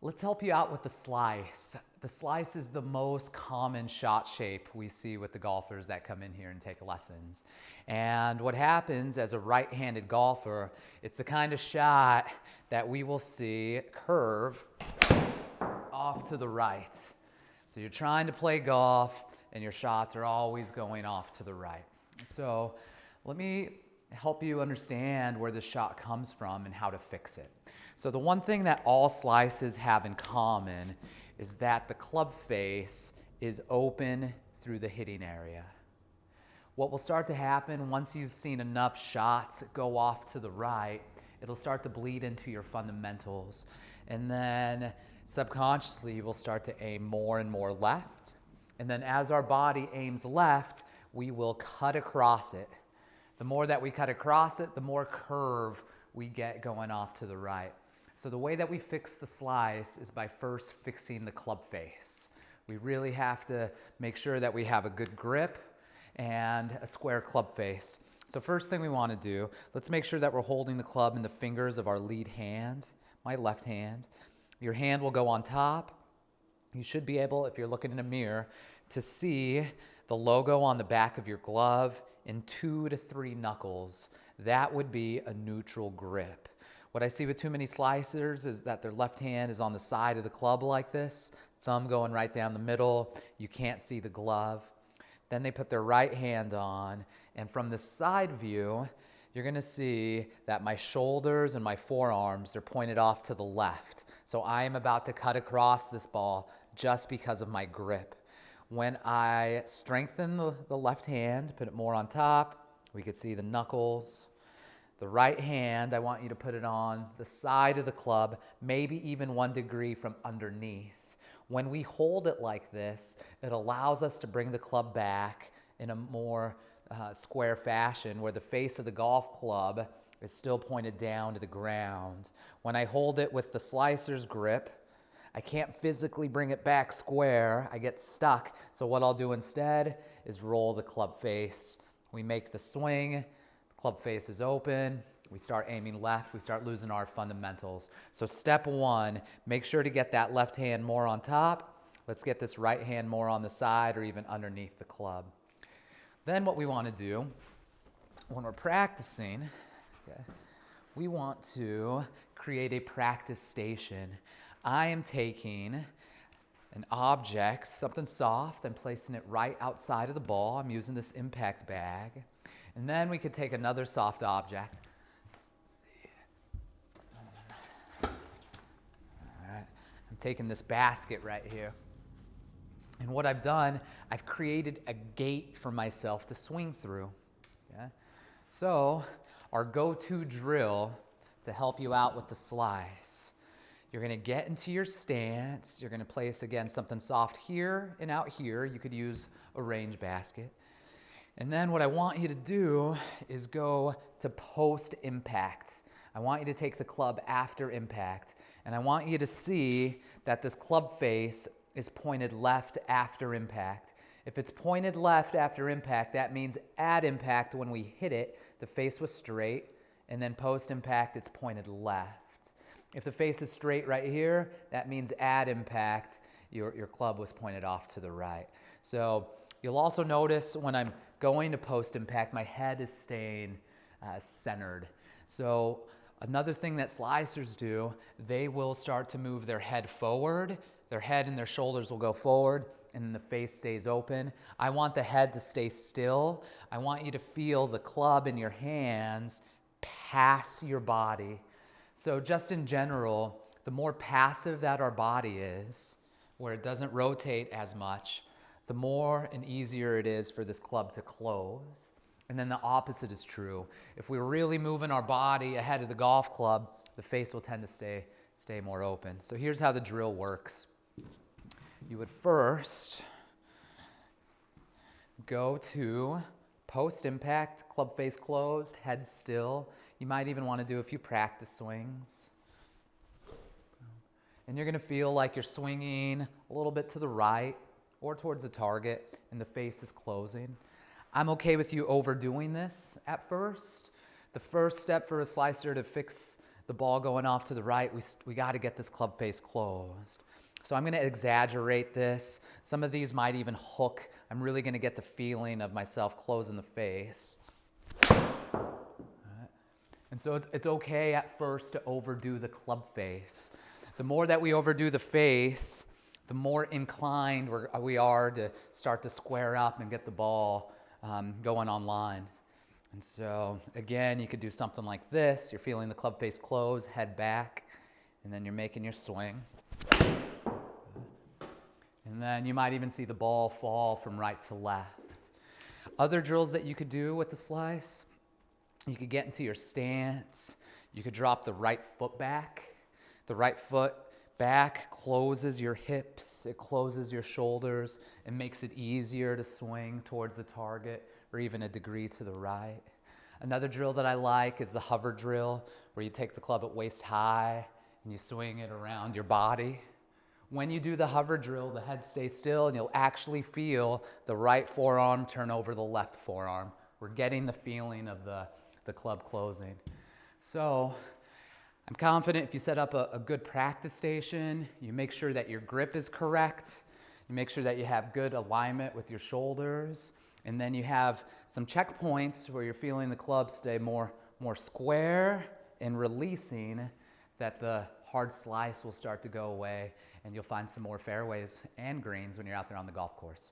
Let's help you out with the slice. The slice is the most common shot shape we see with the golfers that come in here and take lessons. And what happens as a right-handed golfer, it's the kind of shot that we will see curve off to the right. So you're trying to play golf and your shots are always going off to the right. So let me help you understand where this shot comes from and how to fix it. So the one thing that all slices have in common is that the club face is open through the hitting area. What will start to happen once you've seen enough shots go off to the right, it'll start to bleed into your fundamentals. And then subconsciously you will start to aim more and more left. And then as our body aims left, we will cut across it. The more that we cut across it, the more curve we get going off to the right. So the way that we fix the slice is by first fixing the club face. We really have to make sure that we have a good grip and a square club face. So first thing we want to do, let's make sure that we're holding the club in the fingers of our lead hand, my left hand. Your hand will go on top. You should be able, if you're looking in a mirror, to see the logo on the back of your glove in 2 to 3 knuckles. That would be a neutral grip. What I see with too many slicers is that their left hand is on the side of the club like this, thumb going right down the middle. You can't see the glove. Then they put their right hand on, and from the side view, you're gonna see that my shoulders and my forearms are pointed off to the left. So I am about to cut across this ball just because of my grip. When I strengthen the left hand, put it more on top, we could see the knuckles. The right hand, I want you to put it on the side of the club, maybe even 1 degree from underneath. When we hold it like this, it allows us to bring the club back in a more square fashion where the face of the golf club is still pointed down to the ground. When I hold it with the slicer's grip, I can't physically bring it back square. I get stuck. So what I'll do instead is roll the club face. We make the swing. Club face is open, we start aiming left, we start losing our fundamentals. So step 1, make sure to get that left hand more on top. Let's get this right hand more on the side or even underneath the club. Then what we want to do when we're practicing, we want to create a practice station. I am taking an object, something soft, I'm placing it right outside of the ball. I'm using this impact bag. And then we could take another soft object. Let's see. All right. I'm taking this basket right here. And what I've done, I've created a gate for myself to swing through. Okay? So our go-to drill to help you out with the slice. You're going to get into your stance. You're going to place, again, something soft here and out here. You could use a range basket. And then what I want you to do is go to post-impact. I want you to take the club after impact. And I want you to see that this club face is pointed left after impact. If it's pointed left after impact, that means at impact when we hit it, the face was straight. And then post-impact, it's pointed left. If the face is straight right here, that means at impact, your club was pointed off to the right. So you'll also notice when I'm going to post-impact, my head is staying centered. So another thing that slicers do, they will start to move their head forward. Their head and their shoulders will go forward, and then the face stays open. I want the head to stay still. I want you to feel the club in your hands pass your body. So just in general, the more passive that our body is, where it doesn't rotate as much, the more and easier it is for this club to close. And then the opposite is true. If we're really moving our body ahead of the golf club, the face will tend to stay more open. So here's how the drill works. You would first go to post-impact, club face closed, head still. You might even want to do a few practice swings. And you're going to feel like you're swinging a little bit to the right or towards the target, and the face is closing. I'm okay with you overdoing this at first. The first step for a slicer to fix the ball going off to the right, we got to get this club face closed. So I'm going to exaggerate this. Some of these might even hook. I'm really going to get the feeling of myself closing the face. And so it's okay at first to overdo the club face. The more that we overdo the face, the more inclined we are to start to square up and get the ball going online. And so again, you could do something like this. You're feeling the club face close, head back, and then you're making your swing. And then you might even see the ball fall from right to left. Other drills that you could do with the slice, you could get into your stance. You could drop the right foot back. The right foot back closes your hips. It closes your shoulders. It makes it easier to swing towards the target or even a degree to the right. Another drill that I like is the hover drill, where you take the club at waist high and you swing it around your body. When you do the hover drill, the head stays still and you'll actually feel the right forearm turn over the left forearm. We're getting the feeling of the club closing. So I'm confident if you set up a good practice station, you make sure that your grip is correct, you make sure that you have good alignment with your shoulders, and then you have some checkpoints where you're feeling the club stay more square and releasing, that the hard slice will start to go away and you'll find some more fairways and greens when you're out there on the golf course.